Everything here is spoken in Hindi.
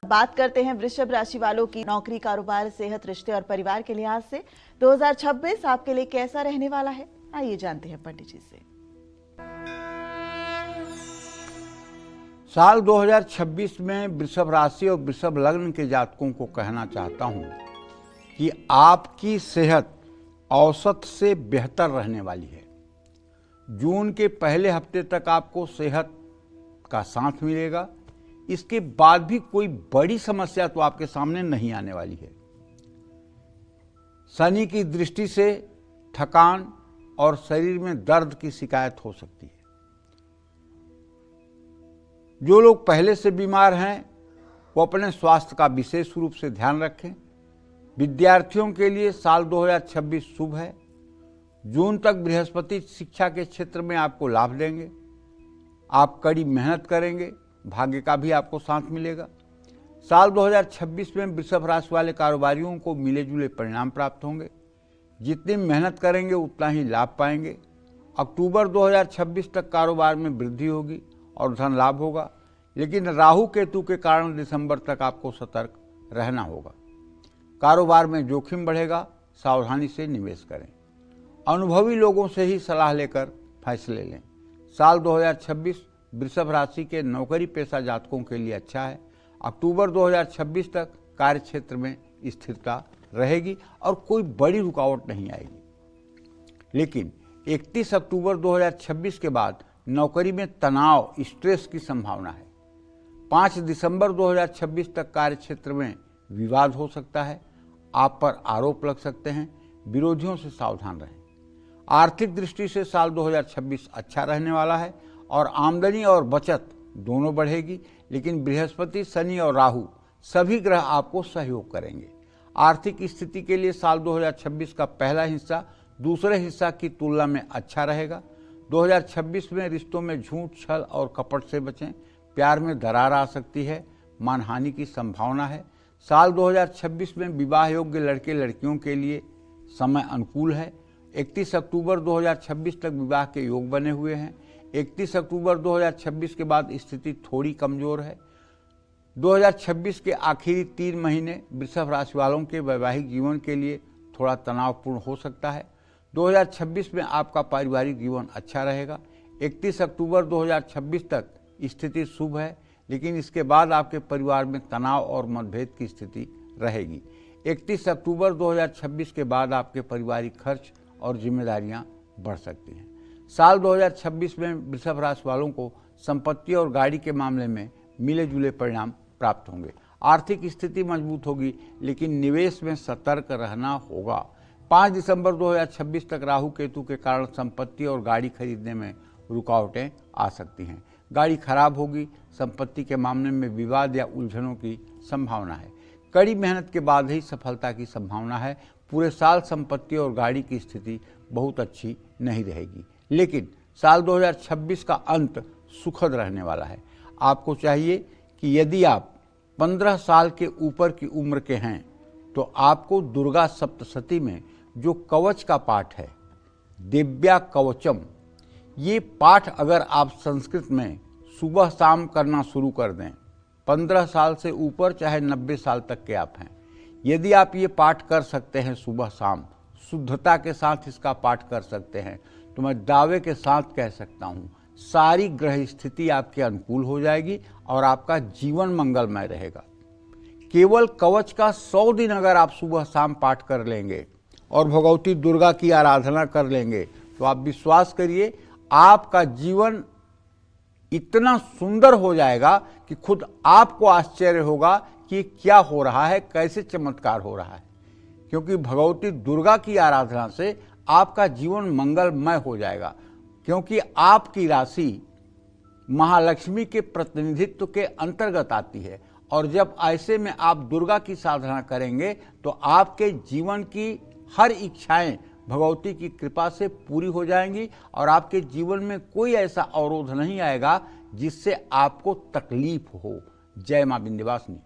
बात करते हैं वृषभ राशि वालों की नौकरी, कारोबार, सेहत, रिश्ते और परिवार के लिहाज से 2026 आपके लिए कैसा रहने वाला है। आइए जानते हैं पंडित जी से। साल 2026 में वृषभ राशि और वृषभ लग्न के जातकों को कहना चाहता हूं कि आपकी सेहत औसत से बेहतर रहने वाली है। जून के पहले हफ्ते तक आपको सेहत का साथ मिलेगा। इसके बाद भी कोई बड़ी समस्या तो आपके सामने नहीं आने वाली है। शनि की दृष्टि से थकान और शरीर में दर्द की शिकायत हो सकती है। जो लोग पहले से बीमार हैं वो अपने स्वास्थ्य का विशेष रूप से ध्यान रखें। विद्यार्थियों के लिए साल 2026 शुभ है। जून तक बृहस्पति शिक्षा के क्षेत्र में आपको लाभ देंगे। आप कड़ी मेहनत करेंगे, भाग्य का भी आपको साथ मिलेगा। साल 2026 में वृषभ राशि वाले कारोबारियों को मिले जुले परिणाम प्राप्त होंगे। जितनी मेहनत करेंगे उतना ही लाभ पाएंगे। अक्टूबर 2026 तक कारोबार में वृद्धि होगी और धन लाभ होगा, लेकिन राहु केतु के कारण दिसंबर तक आपको सतर्क रहना होगा। कारोबार में जोखिम बढ़ेगा, सावधानी से निवेश करें। अनुभवी लोगों से ही सलाह लेकर फैसले लें। साल 2026 वृषभ राशि के नौकरी पेशा जातकों के लिए अच्छा है। अक्टूबर 2026 तक कार्य क्षेत्र में स्थिरता रहेगी और कोई बड़ी रुकावट नहीं आएगी। लेकिन 31 अक्टूबर 2026 के बाद नौकरी में तनाव, स्ट्रेस की संभावना है। 5 दिसंबर 2026 तक कार्य क्षेत्र में विवाद हो सकता है। आप पर आरोप लग सकते हैं। विरोधियों से सावधान रहें। आर्थिक दृष्टि से साल 2026 अच्छा रहने वाला है और आमदनी और बचत दोनों बढ़ेगी, लेकिन बृहस्पति, शनि और राहु सभी ग्रह आपको सहयोग करेंगे। आर्थिक स्थिति के लिए साल 2026 का पहला हिस्सा दूसरे हिस्सा की तुलना में अच्छा रहेगा। 2026 में रिश्तों में झूठ, छल और कपट से बचें। प्यार में दरार आ सकती है, मानहानि की संभावना है। साल 2026 में विवाह योग्य लड़के लड़कियों के लिए समय अनुकूल है। 31 अक्टूबर 2026 तक विवाह के योग बने हुए हैं। 31 अक्टूबर 2026 के बाद स्थिति थोड़ी कमजोर है। 2026 के आखिरी 3 महीने वृषभ राशि वालों के वैवाहिक जीवन के लिए थोड़ा तनावपूर्ण हो सकता है। 2026 में आपका पारिवारिक जीवन अच्छा रहेगा। 31 अक्टूबर 2026 तक स्थिति शुभ है, लेकिन इसके बाद आपके परिवार में तनाव और मतभेद की स्थिति रहेगी। 31 अक्टूबर 2026 के बाद आपके पारिवारिक खर्च और जिम्मेदारियां बढ़ सकती हैं। साल 2026 में वृषभ राशि वालों को संपत्ति और गाड़ी के मामले में मिले जुले परिणाम प्राप्त होंगे। आर्थिक स्थिति मजबूत होगी, लेकिन निवेश में सतर्क रहना होगा। 5 दिसंबर 2026 तक राहु केतु के कारण संपत्ति और गाड़ी खरीदने में रुकावटें आ सकती हैं। गाड़ी खराब होगी। संपत्ति के मामले में विवाद या उलझनों की संभावना है। कड़ी मेहनत के बाद ही सफलता की संभावना है। पूरे साल संपत्ति और गाड़ी की स्थिति बहुत अच्छी नहीं रहेगी, लेकिन साल 2026 का अंत सुखद रहने वाला है। आपको चाहिए कि यदि आप 15 साल के ऊपर की उम्र के हैं तो आपको दुर्गा सप्तशती में जो कवच का पाठ है, दिव्या कवचम, ये पाठ अगर आप संस्कृत में सुबह शाम करना शुरू कर दें, 15 साल से ऊपर चाहे 90 साल तक के आप हैं, यदि आप ये पाठ कर सकते हैं सुबह शाम, शुद्धता के साथ इसका पाठ कर सकते हैं, तो मैं दावे के साथ कह सकता हूँ सारी ग्रह स्थिति आपके अनुकूल हो जाएगी और आपका जीवन मंगलमय रहेगा। केवल कवच का 100 दिन अगर आप सुबह शाम पाठ कर लेंगे और भगवती दुर्गा की आराधना कर लेंगे, तो आप विश्वास करिए आपका जीवन इतना सुंदर हो जाएगा कि खुद आपको आश्चर्य होगा कि क्या हो रहा है, कैसे चमत्कार हो रहा है। क्योंकि भगवती दुर्गा की आराधना से आपका जीवन मंगलमय हो जाएगा, क्योंकि आपकी राशि महालक्ष्मी के प्रतिनिधित्व के अंतर्गत आती है। और जब ऐसे में आप दुर्गा की साधना करेंगे तो आपके जीवन की हर इच्छाएं भगवती की कृपा से पूरी हो जाएंगी और आपके जीवन में कोई ऐसा अवरोध नहीं आएगा जिससे आपको तकलीफ हो। जय मां विंध्यवासिनी।